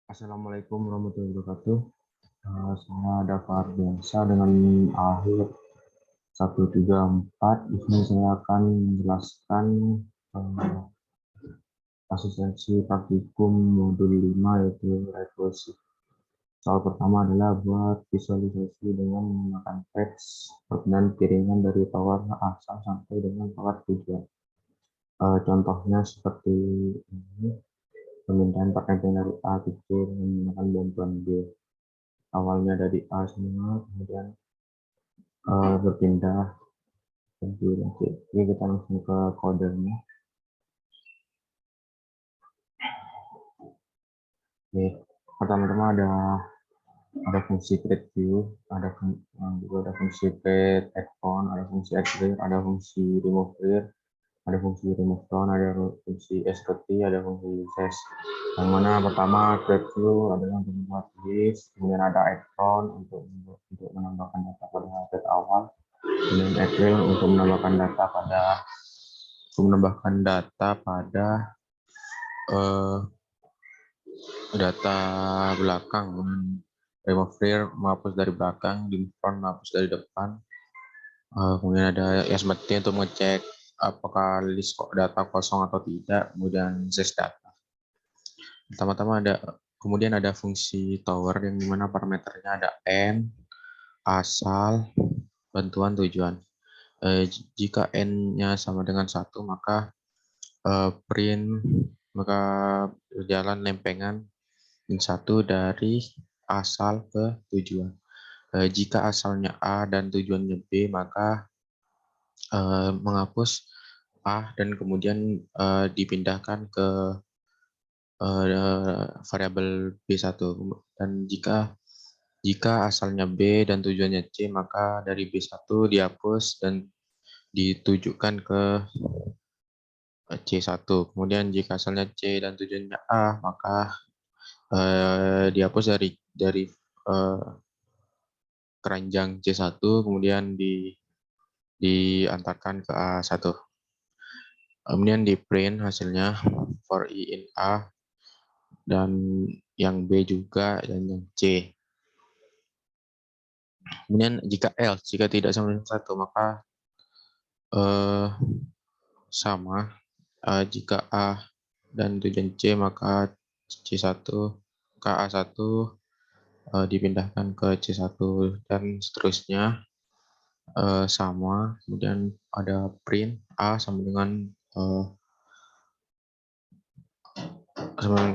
Assalamualaikum warahmatullahi wabarakatuh. Saya Dava Ardiansa dengan akhir 134. Di sini saya akan menjelaskan eh, asistensi praktikum modul 5 yaitu rekursi. Soal pertama adalah buat visualisasi dengan menggunakan teks dan piringan dari tower asal sampai dengan tower tujuan. Contohnya seperti ini, permintaan perkembangan dari A ke C dengan menggunakan bantuan B. Awalnya dari A semua, kemudian berpindah ke B dan C. Jadi kita langsung ke kodenya. Oke, pertama-tama ada fungsi create view, juga ada fungsi create add on, ada fungsi add clear, ada fungsi remove clear, ada fungsi remove tone, ada fungsi srt, ada fungsi ses. Yang mana pertama create view adalah untuk membuat list, kemudian ada add on untuk menambahkan data pada data awal, kemudian add clear untuk menambahkan data pada data belakang, remove clear menghapus dari belakang, di front menghapus dari depan. Kemudian ada SMT untuk mengecek apakah list data kosong atau tidak, kemudian ses data. Kemudian ada fungsi tower yang dimana parameternya ada n, asal, bantuan, tujuan. Jika n-nya sama dengan 1, maka print berjalan lempengan satu dari asal ke tujuan. Jika asalnya A dan tujuannya B, maka menghapus A dan kemudian dipindahkan ke variabel B1. Dan jika asalnya B dan tujuannya C, maka dari B1 dihapus dan ditujukan ke C1. Kemudian jika asalnya C dan tujuannya A, maka dihapus dari keranjang C1, kemudian diantarkan ke A1. Kemudian di print hasilnya for I in A, dan yang B juga, dan yang C. Kemudian jika tidak sama dengan 1, maka sama. Jika A dan tujuan C, maka C1 ke A1 dipindahkan ke C1 dan seterusnya. Sama. Kemudian ada print A sama dengan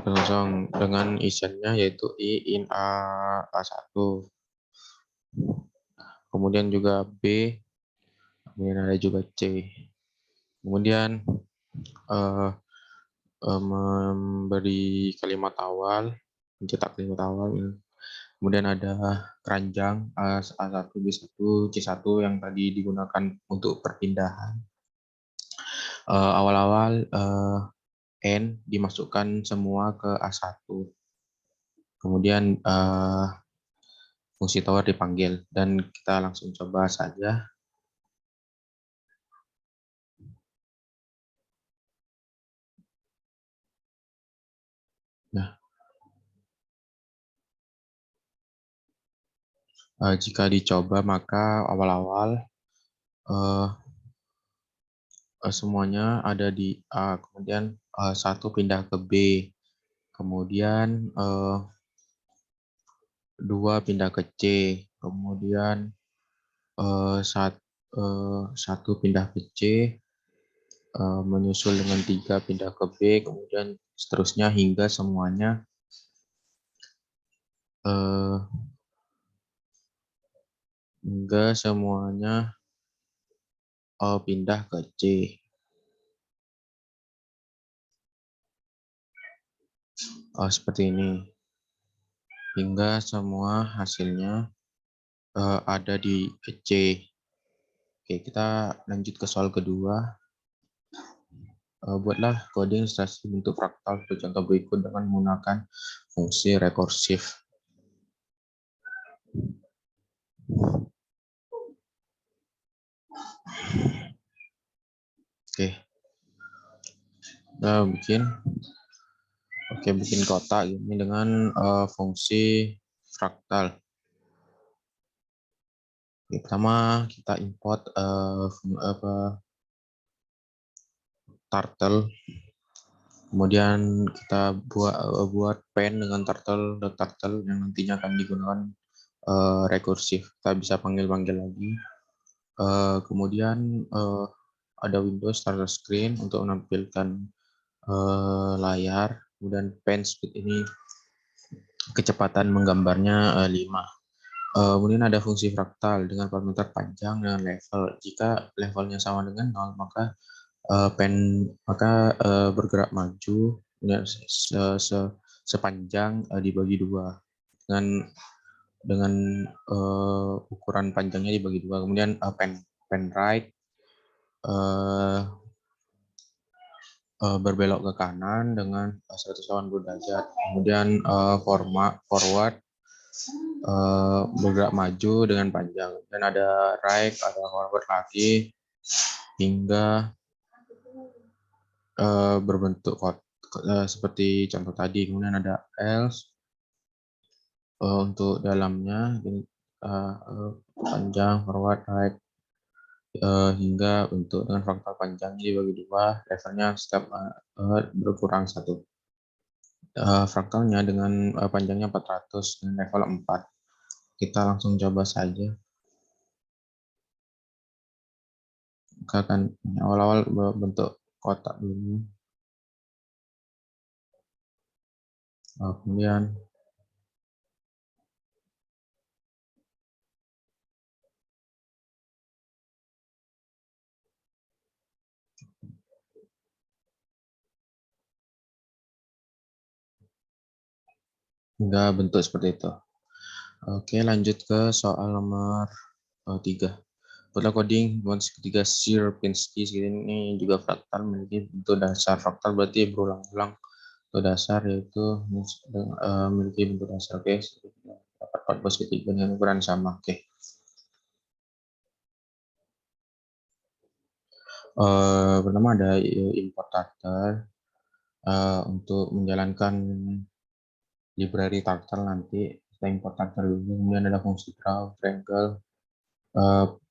kosong dengan isiannya yaitu I in A1. Kemudian juga B, kemudian ada juga C. Kemudian memberi kalimat awal, mencetak kalimat awal. Kemudian ada keranjang A1, B1, C1 yang tadi digunakan untuk perpindahan. Awal-awal N dimasukkan semua ke A1. Kemudian fungsi tower dipanggil, dan kita langsung coba saja. Nah, jika dicoba maka awal-awal semuanya ada di A, kemudian 1 pindah ke B, kemudian 2 pindah ke C, kemudian 1 pindah ke C, menyusul dengan 3 pindah ke B, kemudian seterusnya hingga semuanya pindah ke C. Seperti ini. Hingga semua hasilnya ada di C. Oke, kita lanjut ke soal kedua. Buatlah kode ilustrasi bentuk fraktal seperti contoh berikut dengan menggunakan fungsi rekursif. Oke. Kita bikin Oke, bikin kotak ini dengan fungsi fraktal. Pertama kita import turtle, kemudian kita buat pen dengan turtle yang nantinya akan digunakan rekursif. Kita bisa panggil-panggil lagi. Kemudian ada Windows Starter Screen untuk menampilkan layar. Kemudian pen speed ini kecepatan menggambarnya 5. Kemudian ada fungsi fraktal dengan parameter panjang dan level. Jika levelnya sama dengan 0, maka bergerak maju sepanjang dibagi 2 dengan ukuran panjangnya dibagi 2. Kemudian pen right berbelok ke kanan dengan 180 derajat. Kemudian forward bergerak maju dengan panjang, dan ada right, ada forward lagi hingga berbentuk seperti contoh tadi. Kemudian ada else untuk dalamnya panjang, forward, right, hingga bentuk dengan fraktal panjangnya dibagi 2, levelnya setiap berkurang 1. Fraktalnya dengan panjangnya 400 dan level 4. Kita langsung coba saja. Kita akan awal-awal bentuk kotak dulu. Kemudian hingga bentuk seperti itu. Oke, lanjut ke soal nomor 3. Pada coding ketiga Sierpinski ini juga fraktal, memiliki bentuk dasar. Fraktal berarti berulang-ulang bentuk dasar, yaitu memiliki bentuk dasar. Oke, dapat 4 ketiga dengan ukuran sama. Oke. Pertama ada import turtle untuk menjalankan library turtle. Nanti kita import turtle dulu. Kemudian ada fungsi draw, triangle,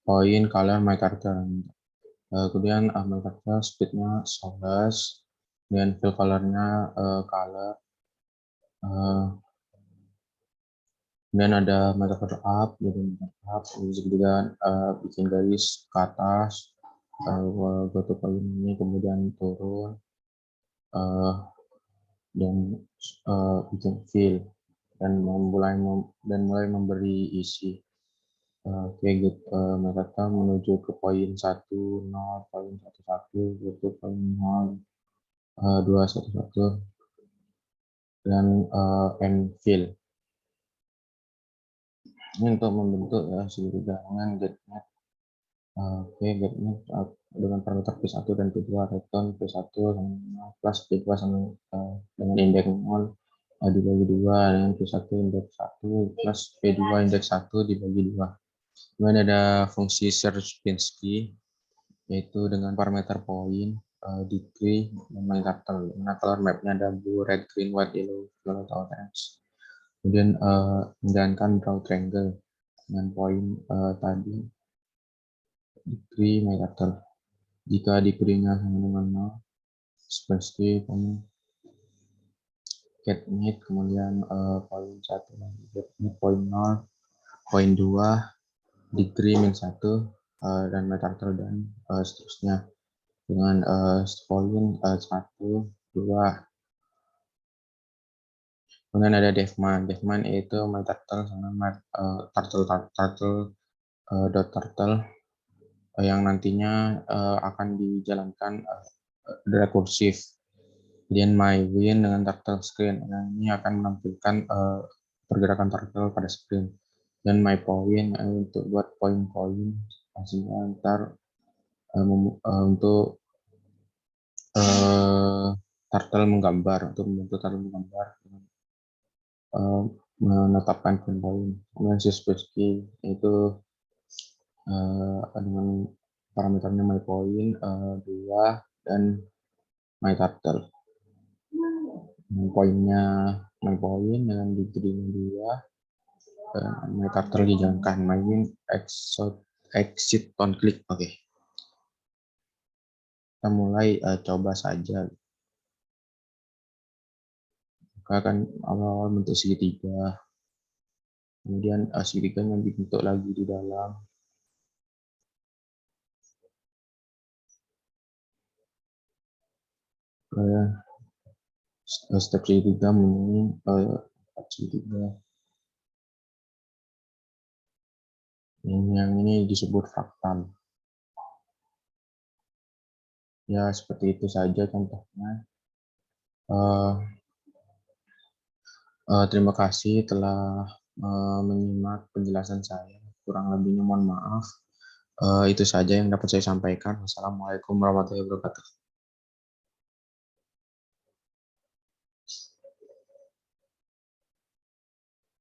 point, color, my turtle. Kemudian my turtle speednya 11, kemudian fill colornya color. Kemudian ada my turtle up, jadi up, kemudian bikin garis ke atas, go to point ini, kemudian turun, dan bikin fill, dan mulai memberi isi. Oke, gitu. Mereka menuju ke poin 1, 0, poin 1, 1, gitu, poin 0, 2, 1, 1, dan end fill. Ini untuk membentuk ya seluruh jaringan getNet. Oke, getNet dengan parameter P1 dan P2, return P1 plus P2 sama dengan indeks 0 dibagi 2, dengan P1 indeks 1 plus P2 indeks 1 dibagi 2. Kemudian ada fungsi Sierpinski, yaitu dengan parameter point, degree, dan my turtle. Nah, color mapnya ada blue, red, green, white, yellow, violet, orange. Kemudian menjalankan draw triangle dengan point tadi, degree, my turtle. Jika degree-nya sama dengan 0, Sierpinski, getNet, kemudian point 1 lagi, getNet point 0, point 2, degree min 1, dan my turtle, dan seterusnya dengan point 1, 2. Kemudian ada devman yaitu my turtle sama turtle yang nantinya akan dijalankan rekursif. Kemudian my win dengan turtle screen, yang ini akan menampilkan pergerakan turtle pada screen. Dan my point untuk buat point hasilnya ntar untuk turtle menggambar, untuk membentuk turtle menggambar, menetapkan point. Kemudian Sierpinski itu dengan parameternya my point 2 dan my turtle. poinnya my point dengan diterima dua, my character dijalankan, my win exit on click. Oke, kita mulai coba saja. Maka akan awal bentuk segitiga, kemudian segitiganya dibentuk lagi di dalam. Step segitiga menuju segitiga. Yang ini disebut fraktal. Ya, seperti itu saja contohnya. Terima kasih telah menyimak penjelasan saya. Kurang lebihnya mohon maaf. Itu saja yang dapat saya sampaikan. Wassalamualaikum warahmatullahi wabarakatuh.